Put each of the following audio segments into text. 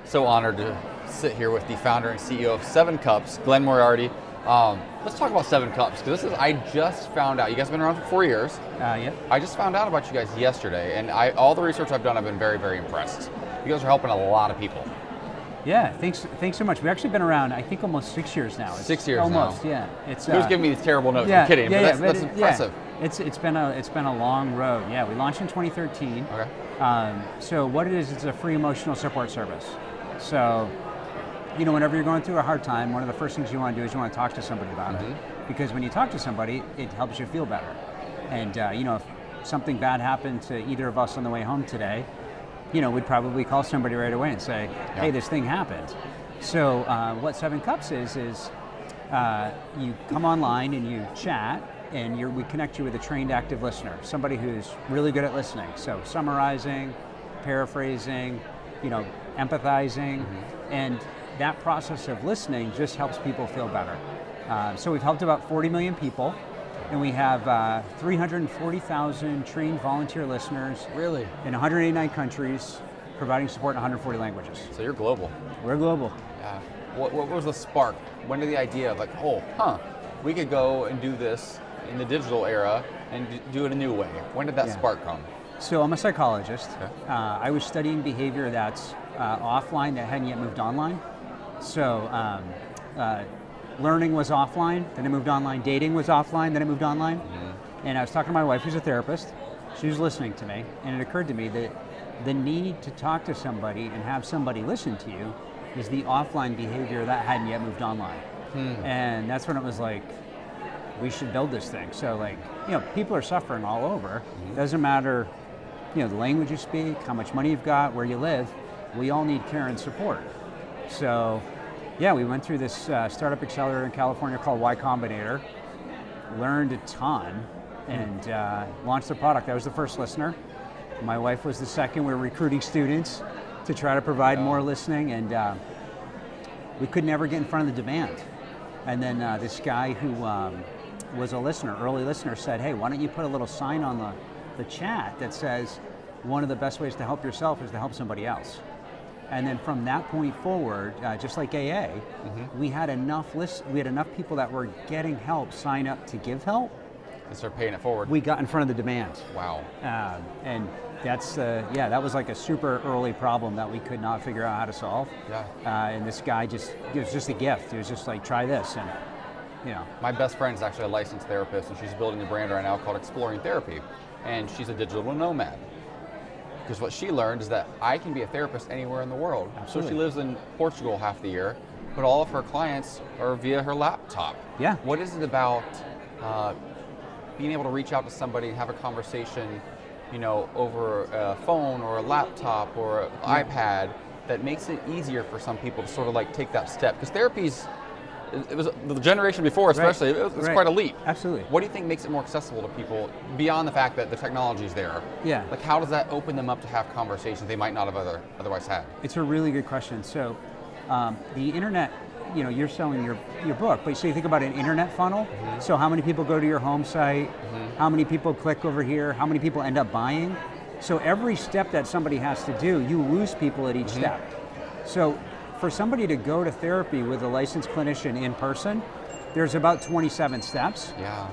So honored to sit here with the founder and CEO of 7 Cups, Glen Moriarty. Let's talk about 7 Cups, because I just found out, you guys have been around for 4 years. Yeah. I just found out about you guys yesterday, and all the research I've done, I've been very, very impressed. You guys are helping a lot of people. Yeah, thanks so much. We've actually been around, I think, almost 6 years now. 6 years almost, now. Yeah. It's Who's giving me these terrible notes? Yeah, I'm kidding, yeah, but that's impressive. Yeah. It's been a long road. Yeah, we launched in 2013. Okay. So what it is, it's a free emotional support service. So, whenever you're going through a hard time, one of the first things you want to do is you want to talk to somebody about it. Because when you talk to somebody, it helps you feel better. And if something bad happened to either of us on the way home today, we'd probably call somebody right away and say, hey, this thing happened. So what 7 Cups is you come online and you chat, and we connect you with a trained active listener, somebody who's really good at listening. So summarizing, paraphrasing, empathizing, and that process of listening just helps people feel better. So we've helped about 40 million people, and we have 340,000 trained volunteer listeners. Really? In 189 countries, providing support in 140 languages. So you're global. We're global. Yeah. What was the spark? When did the idea of we could go and do this in the digital era and do it a new way? When did that spark come? So I'm a psychologist. Okay. I was studying behavior that's offline that hadn't yet moved online. So learning was offline, then it moved online. Dating was offline, then it moved online. And I was talking to my wife, who's a therapist. She was listening to me, and it occurred to me that the need to talk to somebody and have somebody listen to you is the offline behavior that hadn't yet moved online. And that's when it was like, we should build this thing. So people are suffering all over. Doesn't matter, the language you speak, how much money you've got, where you live. We all need care and support. So, yeah, we went through this startup accelerator in California called Y Combinator, learned a ton, and launched the product. I was the first listener. My wife was the second. We were recruiting students to try to provide more listening, and we could never get in front of the demand. And then this guy who was a listener, early listener, said, hey, why don't you put a little sign on the chat that says, one of the best ways to help yourself is to help somebody else. And then from that point forward, just like AA, we had enough people that were getting help sign up to give help. And start paying it forward. We got in front of the demand. Wow. And that's that was like a super early problem that we could not figure out how to solve. Yeah. And this guy it was just a gift. It was just like, try this, and My best friend is actually a licensed therapist, and she's building a brand right now called Exploring Therapy, and she's a digital nomad. Because what she learned is that I can be a therapist anywhere in the world. Absolutely. So she lives in Portugal half the year, but all of her clients are via her laptop. Yeah. What is it about being able to reach out to somebody and have a conversation, over a phone or a laptop or an iPad that makes it easier for some people to sort of take that step? Because it was the generation before, especially, it was quite a leap. Absolutely. What do you think makes it more accessible to people beyond the fact that the technology is there? Yeah. How does that open them up to have conversations they might not have otherwise had? It's a really good question. So the internet, you're selling your book, but so you think about an internet funnel. So how many people go to your home site? How many people click over here? How many people end up buying? So every step that somebody has to do, you lose people at each step. So for somebody to go to therapy with a licensed clinician in person, there's about 27 steps. Yeah.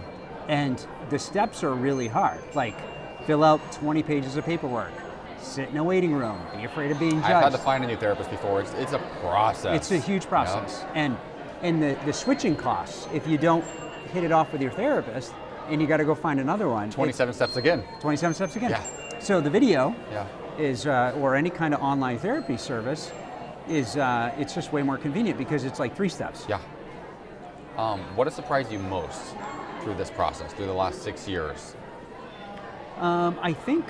And the steps are really hard. Like, fill out 20 pages of paperwork, sit in a waiting room, be afraid of being judged. I've had to find a new therapist before. It's a process. It's a huge process. Yeah. And the switching costs, if you don't hit it off with your therapist and you got to go find another one. 27 steps again. 27 steps again. Yeah. So the video Yeah. is, or any kind of online therapy service, is it's just way more convenient because it's like 3 steps. Yeah. What has surprised you most through this process, through the last 6 years? I think,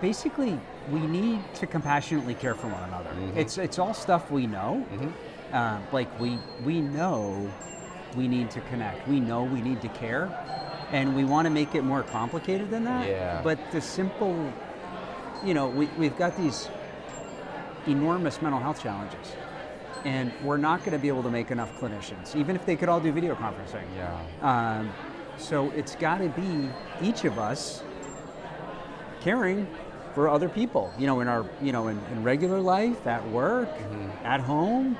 basically, we need to compassionately care for one another. It's all stuff we know. We know we need to connect. We know we need to care, and we want to make it more complicated than that. Yeah. But the simple, we've got these enormous mental health challenges, and we're not going to be able to make enough clinicians, even if they could all do video conferencing. Yeah. So it's got to be each of us caring for other people, in our, in regular life, at work, at home,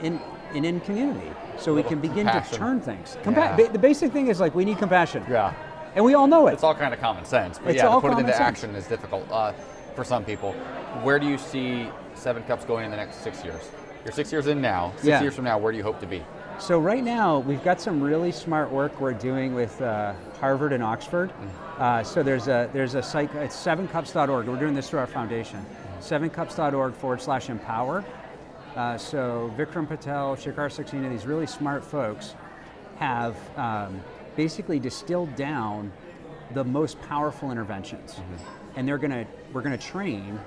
in community. So we can begin compassion. to turn things. Yeah. The basic thing is like we need compassion. Yeah. And we all know it. It's all kind of common sense, but It's yeah, all to put it common into sense. action is difficult for some people. Where do you see 7 Cups going in the next 6 years? You're 6 years in now. 6 Yeah. years from now, where do you hope to be? So right now, we've got some really smart work we're doing with Harvard and Oxford. So there's a site, it's 7cups.org. We're doing this through our foundation. 7cups.org/empower. So Vikram Patel, Shikhar Saxena, these really smart folks have basically distilled down the most powerful interventions. And we're gonna train,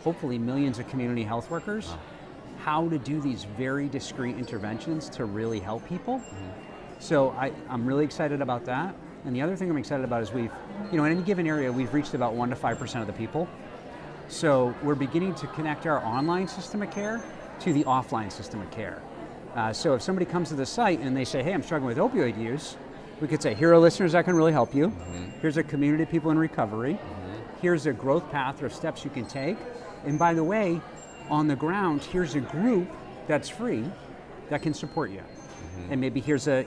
hopefully, millions of community health workers how to do these very discrete interventions to really help people. So I'm really excited about that. And the other thing I'm excited about is we've, in any given area, we've reached about 1 to 5% of the people. So we're beginning to connect our online system of care to the offline system of care. So if somebody comes to the site and they say, hey, I'm struggling with opioid use, we could say, here are listeners that can really help you. Here's a community of people in recovery. Here's a growth path or steps you can take. And by the way, on the ground, here's a group that's free that can support you. And maybe here's a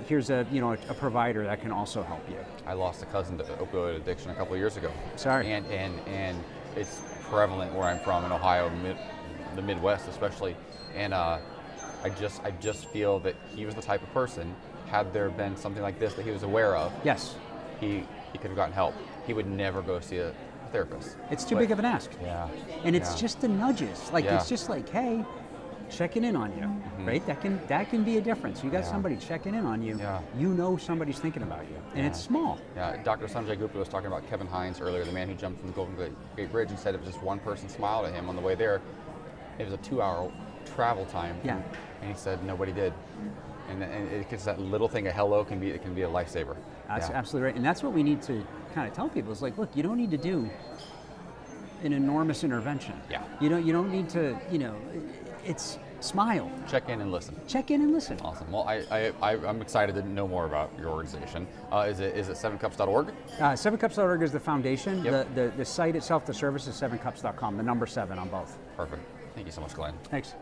provider that can also help you. I lost a cousin to opioid addiction a couple of years ago. Sorry. And it's prevalent where I'm from in Ohio, the Midwest especially. And I just feel that he was the type of person, had there been something like this that he was aware of, Yes. he could have gotten help. He would never go see a therapist. It's too big of an ask. Yeah. And it's just the nudges. Like it's just like, hey, checking in on you, right? That can be a difference. You got somebody checking in on you. Yeah. You know somebody's thinking about you, and it's small. Yeah, Dr. Sanjay Gupta was talking about Kevin Hines earlier, the man who jumped from the Golden Gate Bridge, and said if just one person smiled at him on the way there, it was a 2-hour travel time. Yeah. And he said nobody did. And it's that little thing, a hello can be a lifesaver. That's absolutely right, and that's what we need to kind of tell people. Is like, look, you don't need to do an enormous intervention. Yeah. You don't need to. It's smile. Check in and listen. Check in and listen. Awesome. Well, I'm excited to know more about your organization. Is it 7cups.org? 7cups.org is the foundation. Yep. The site itself, the service is 7cups.com. The number 7 on both. Perfect. Thank you so much, Glenn. Thanks.